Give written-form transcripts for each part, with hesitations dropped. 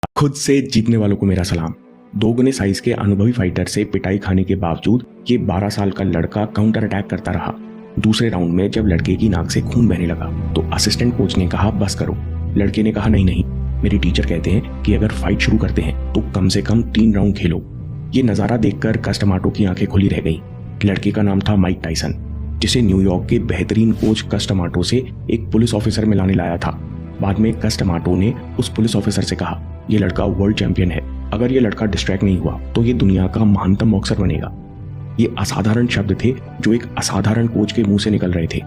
खुद से जीतने वालों को मेरा सलाम। दोगुने साइज के अनुभवी फाइटर से पिटाई खाने के बावजूद ये 12 साल का लड़का काउंटर अटैक करता रहा। दूसरे राउंड में जब लड़के की नाक से खून बहने लगा तो असिस्टेंट कोच ने कहा बस करो। लड़के ने कहा नहीं नहीं, मेरी टीचर कहते हैं कि अगर फाइट शुरू करते हैं तो कम से कम 3 राउंड खेलो। ये नज़ारा देखकर कस टमाटो की आंखें खुली रह गईं। लड़के का नाम था माइक टायसन, जिसे न्यूयॉर्क के बेहतरीन कोच कस टमाटो से एक पुलिस ऑफिसर मिलाने लाया था। बाद में कस टमाटो ने उस पुलिस ऑफिसर से कहा ये लड़का वर्ल्ड चैंपियन है, अगर ये लड़का डिस्ट्रैक्ट नहीं हुआ तो ये दुनिया का महानतम बॉक्सर बनेगा। ये असाधारण शब्द थे जो एक असाधारण कोच के मुंह से निकल रहे थे।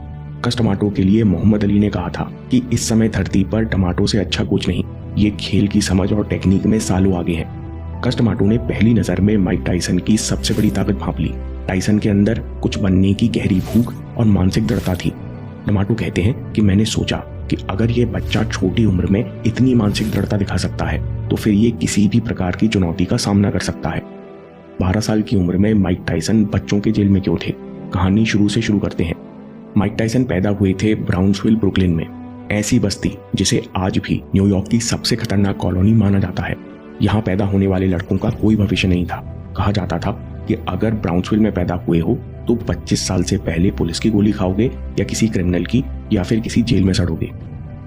कस टमाटो के लिए मोहम्मद अली ने कहा था कि इस समय धरती पर टमाटो से अच्छा कोच नहीं, ये खेल की समझ और टेक्निक में सालों आगे हैं। कस टमाटो ने पहली नजर में माइक टायसन की सबसे बड़ी ताकत भांप ली। टायसन के अंदर कुछ बनने की गहरी भूख और मानसिक दृढ़ता थी। टमाटो कहते हैं कि मैंने सोचा कि अगर ये बच्चा छोटी उम्र में इतनी मानसिक दृढ़ता दिखा सकता है तो फिर ये किसी भी प्रकार की चुनौती का सामना कर सकता है। 12 साल की उम्र में माइक टायसन बच्चों के जेल में क्यों थे? कहानी शुरू से शुरू करते हैं। माइक टायसन पैदा हुए थे ब्राउन्सविल, ब्रुकलिन में, ऐसी बस्ती जिसे आज भी न्यूयॉर्क की सबसे खतरनाक कॉलोनी माना जाता है। यहाँ पैदा होने वाले लड़कों का कोई भविष्य नहीं था। कहा जाता था कि अगर ब्राउन्सविल में पैदा हुए हो तो 25 साल से पहले पुलिस की गोली खाओगे या किसी क्रिमिनल की या फिर किसी जेल में सड़ोगे।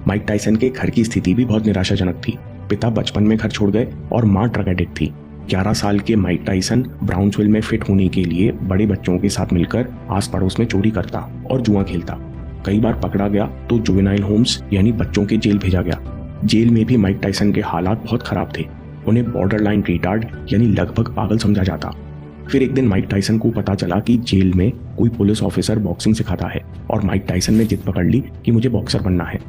माइक टायसन के घर की स्थिति भी बहुत निराशाजनक थी। पिता बचपन में घर छोड़ गए और मां ड्रग एडिक्ट थी। 11 साल के माइक टायसन ब्राउन्सविल में फिट होने के लिए बड़े बच्चों के साथ मिलकर आस पड़ोस में चोरी करता और जुआ खेलता। कई बार पकड़ा गया तो जुवेनाइल होम्स यानी बच्चों के जेल भेजा गया। जेल में भी माइक टायसन के हालात बहुत खराब थे। उन्हें बॉर्डरलाइन रिटार्ड यानी लगभग पागल समझा जाता। फिर एक दिन माइक टायसन को पता चला कि जेल में कोई पुलिस ऑफिसर बॉक्सिंग सिखाता है और माइक टायसन ने जिद पकड़ ली कि मुझे बॉक्सर बनना है।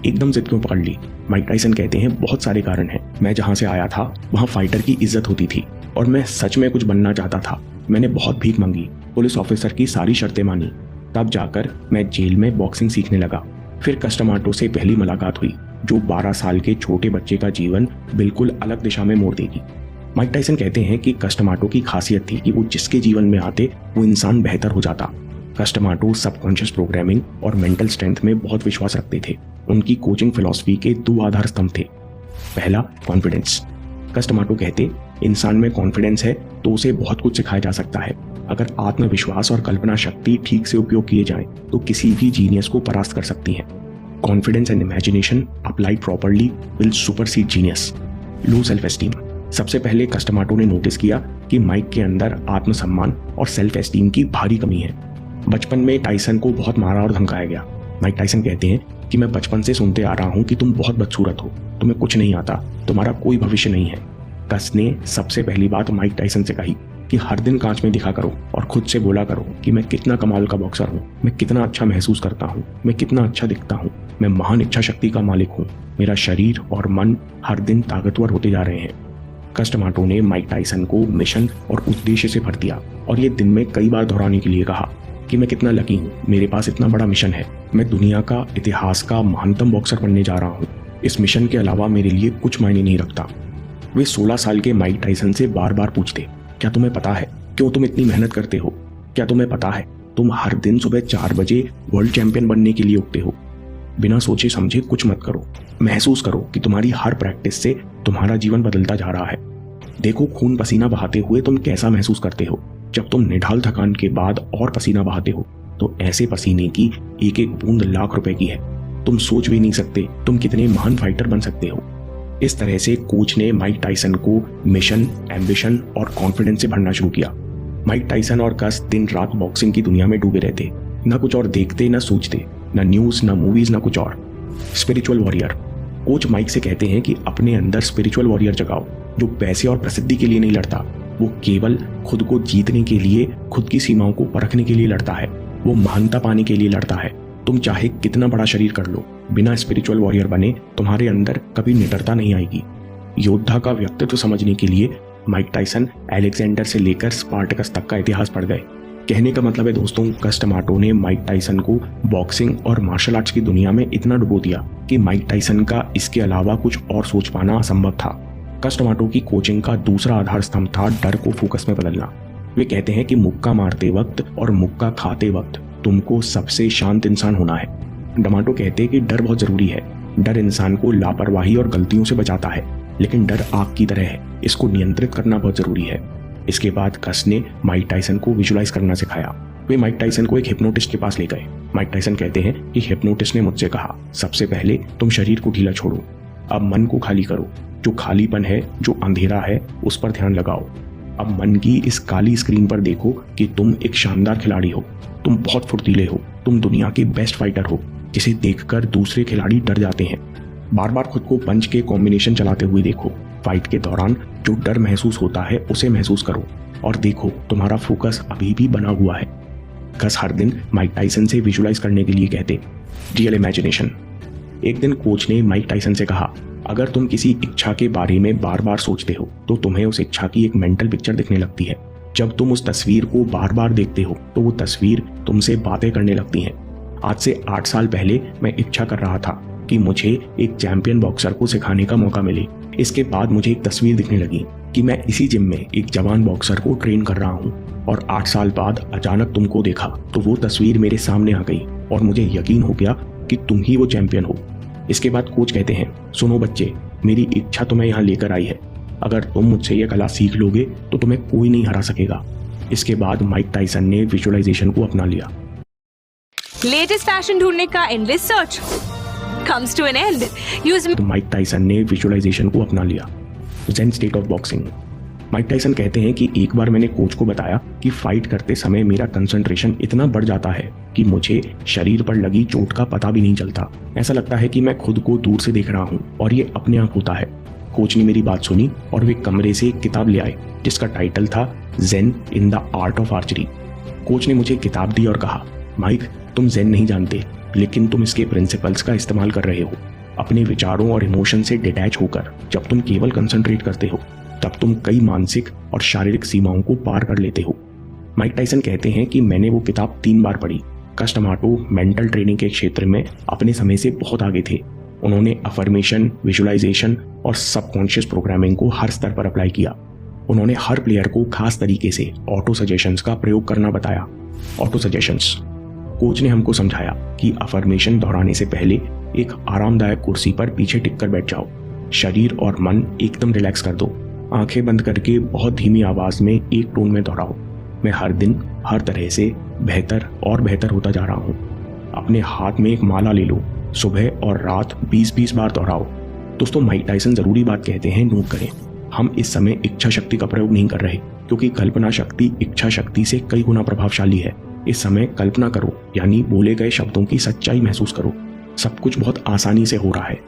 एकदम जिद क्यों पकड़ ली? माइक टायसन कहते हैं बहुत सारे कारण हैं। मैं जहां से आया था वहां फाइटर की इज्जत होती थी और मैं सच में कुछ बनना चाहता था। मैंने बहुत भीख मांगी, पुलिस ऑफिसर की सारी शर्तें मानी, तब जाकर मैं जेल में बॉक्सिंग सीखने लगा। फिर कस टमाटो से पहली मुलाकात हुई जो 12 साल के छोटे बच्चे का जीवन बिल्कुल अलग दिशा में मोड़ देगी। माइक टायसन कहते हैं कि कस टमाटो की खासियत थी कि वो जिसके जीवन में आते वो इंसान बेहतर हो जाता। कस टमाटो सबकॉन्शियस प्रोग्रामिंग और मेंटल स्ट्रेंथ में बहुत विश्वास रखते थे। उनकी कोचिंग फिलॉसफी के 2 आधार स्तंभ थे। पहला, कॉन्फिडेंस। कस टमाटो कहते इंसान में कॉन्फिडेंस है तो उसे बहुत कुछ सिखाया जा सकता है। अगर आत्मविश्वास और कल्पना शक्ति ठीक से उपयोग किए जाएं तो किसी भी जीनियस को परास्त कर सकती हैं। Confidence and imagination applied properly will supersede genius. Low self esteem. सबसे पहले कस टमाटो ने नोटिस किया कि माइक के अंदर आत्मसम्मान और सेल्फ एस्टीम की भारी कमी है। बचपन में टायसन को बहुत मारा और धमकाया गया। माइक टायसन कहते हैं कि मैं बचपन से सुनते आ रहा हूं कि तुम बहुत बदसूरत हो, तुम्हें कुछ नहीं आता, तुम्हारा कोई भविष्य नहीं है। कस ने सबसे पहली बात माइक टायसन से कही कि हर दिन कांच में दिखा करो और खुद से बोला करो कि मैं कितना कमाल का बॉक्सर हूँ, मैं कितना अच्छा महसूस करता हूँ, मैं कितना अच्छा दिखता हूँ, मैं महान इच्छा शक्ति का मालिक हूँ, मेरा शरीर और मन हर दिन ताकतवर होते जा रहे हैं। कस टमाटो ने माइक टायसन को मिशन और उद्देश्य से भर दिया और ये दिन में कई बार दोहराने के लिए कहा कि मैं कितना लकी हूँ, मेरे पास इतना बड़ा मिशन है, मैं दुनिया का इतिहास का महानतम बॉक्सर बनने जा रहा हूँ। इस मिशन के अलावा मेरे लिए कुछ मायने नहीं रखता। वे 16 साल के माइक टायसन से बार बार पूछते, क्या तुम्हें पता है क्यों तुम इतनी मेहनत करते हो? क्या तुम्हें पता है तुम हर दिन सुबह 4 बजे वर्ल्ड चैंपियन बनने के लिए उठते हो? बिना सोचे समझे कुछ मत करो, महसूस करो कि तुम्हारी हर प्रैक्टिस से तुम्हारा जीवन बदलता जा रहा है। देखो खून पसीना बहाते हुए तुम कैसा महसूस करते हो। जब तुम निढाल थकान के बाद और पसीना बहाते हो तो ऐसे पसीने की एक एक बूंद लाख रुपए की है। तुम सोच भी नहीं सकते तुम कितने महान फाइटर बन सकते हो। इस तरह से कोच ने माइक टायसन को मिशन, एम्बिशन और कॉन्फिडेंस से भरना शुरू किया। माइक टायसन और कस दिन रात बॉक्सिंग की दुनिया में डूबे रहते, ना कुछ और देखते, ना सोचते, ना न्यूज, ना मूवीज, ना कुछ और। Spiritual warrior. कोच माइक से कहते हैं कि अपने अंदर स्पिरिचुअल वॉरियर जगाओ जो पैसे और प्रसिद्धि के लिए नहीं लड़ता, वो केवल खुद को जीतने के लिए, खुद की सीमाओं को परखने के लिए लड़ता है, वो महानता पाने के लिए लड़ता है। तुम चाहे कितना बड़ा शरीर कर लो, बिना स्पिरिचुअल वॉरियर बने तुम्हारे अंदर कभी निडरता नहीं आएगी। योद्धा का व्यक्तित्व समझने के लिए माइक टायसन अलेक्जेंडर से लेकर स्पार्टकस तक का इतिहास पढ़ गए। कहने का मतलब है दोस्तों, कस टमाटो ने माइक टायसन को बॉक्सिंग और मार्शल आर्ट्स की दुनिया में इतना डुबो दिया कि माइक टायसन का इसके अलावा कुछ और सोच पाना असंभव था। कस टमाटो की कोचिंग का दूसरा आधार स्तंभ था डर को फोकस में बदलना। वे कहते हैं कि मुक्का मारते वक्त और मुक्का खाते वक्त तुमको सबसे शांत इंसान होना है। टमाटो कहते हैं कि डर बहुत जरूरी है। डर इंसान को लापरवाही और गलतियों से बचाता है। लेकिन डर आग की तरह है, इसको नियंत्रित करना बहुत जरूरी है। इसके बाद कस ने माइक टायसन को विजुलाइज करना सिखाया। वे माइक टायसन को एक हिप्नोटिस्ट के पास ले गए। माइक टायसन कहते हैं कि हिप्नोटिस्ट ने मुझसे कहा, सबसे पहले तुम शरीर को ढीला छोड़ो, अब मन को खाली करो। जो खालीपन है, जो अंधेरा है, उस पर ध्यान लगाओ। अब मन की इस काली स्क्रीन पर देखो कि तुम एक शानदार खिलाड़ी हो, तुम बहुत फुर्तीले हो, तुम दुनिया के बेस्ट फाइटर हो, जिसे देखकर दूसरे खिलाड़ी डर जाते हैं। बार बार खुद को पंच के कॉम्बिनेशन चलाते हुए देखो। फाइट के दौरान जो डर महसूस होता है उसे महसूस करो और देखो तुम्हारा फोकस अभी भी बना हुआ है। कस हर दिन माइक टायसन से विजुलाइज करने के लिए कहते, रियल इमेजिनेशन। एक दिन कोच ने माइक टायसन से कहा, अगर तुम किसी इच्छा के बारे में बार बार सोचते हो तो तुम्हें उस इच्छा की एक मेंटल पिक्चर दिखने लगती है। जब तुम उस तस्वीर को बार बार देखते हो तो वो तस्वीर तुमसे बातें करने लगती है। आज से 8 साल पहले मैं इच्छा कर रहा था कि मुझे एक चैंपियन बॉक्सर को सिखाने का मौका मिले। इसके बाद मुझे एक तस्वीर दिखने लगी कि मैं इसी जिम में एक जवान बॉक्सर को ट्रेन कर रहा हूँ, और 8 साल बाद अचानक तुमको देखा तो वो तस्वीर मेरे सामने आ गई और मुझे यकीन हो गया कि तुम ही वो चैंपियन हो। इसके बाद कोच कहते हैं, सुनो बच्चे, मेरी इच्छा तुम्हें यहाँ लेकर आई है। अगर तुम मुझसे यह कला सीख लोगे तो तुम्हें कोई नहीं हरा सकेगा। इसके बाद माइक टायसन ने विजुअलाइजेशन को अपना लिया। लेटेस्ट फैशन ढूंढने का endless search comes to an end. तो माइक टायसन ने विजुअलाइजेशन को अपना लिया। Zen state of boxing. Mike Tyson कहते हैं कि एक बार मैंने कोच को बताया कि फाइट करते समय मेरा कंसंट्रेशन इतना बढ़ जाता है कि मुझे शरीर पर लगी चोट का पता भी नहीं चलता। ऐसा लगता है कि मैं खुद को दूर से देख रहा हूँ और ये अपने आप होता है। कोच ने मेरी बात सुनी और वे कमरे से एक किताब ले आए जिसका टाइटल था zen in the art of archery. Coach ने मुझे किताब दी और कहा, माइक, तुम ज़ेन नहीं जानते, लेकिन तुम इसके प्रिंसिपल्स का इस्तेमाल कर रहे हो। अपने विचारों और इमोशन से डिटैच होकर जब तुम केवल कंसंट्रेट करते हो तब तुम कई मानसिक और शारीरिक सीमाओं को पार कर लेते हो। माइक टायसन कहते हैं कि मैंने वो किताब 3 बार पढ़ी। कस टमाटो मेंटल ट्रेनिंग के क्षेत्र में अपने समय से बहुत आगे थे। उन्होंने अफर्मेशन, विजुअलाइजेशन और सबकॉन्शियस प्रोग्रामिंग को हर स्तर पर अप्लाई किया। उन्होंने हर प्लेयर को खास तरीके से ऑटो सजेशंस का प्रयोग करना बताया। ऑटो सजेशंस, कोच ने हमको समझाया कि अफर्मेशन दोहराने से पहले एक आरामदायक कुर्सी पर पीछे टिककर बैठ जाओ। शरीर और मन एकदम रिलैक्स कर दो। आंखें बंद करके बहुत धीमी आवाज में एक टोन में दोहराओ, मैं हर दिन हर तरह से बेहतर और बेहतर होता जा रहा हूँ। अपने हाथ में एक माला ले लो, सुबह और रात 20-20 बार दोहराओ। दोस्तों, माइक टायसन जरूरी बात कहते हैं, नोट करें। हम इस समय इच्छा शक्ति का प्रयोग नहीं कर रहे, क्योंकि कल्पना शक्ति इच्छा शक्ति से कई गुना प्रभावशाली है। इस समय कल्पना करो, यानी बोले गए शब्दों की सच्चाई महसूस करो। सब कुछ बहुत आसानी से हो रहा है।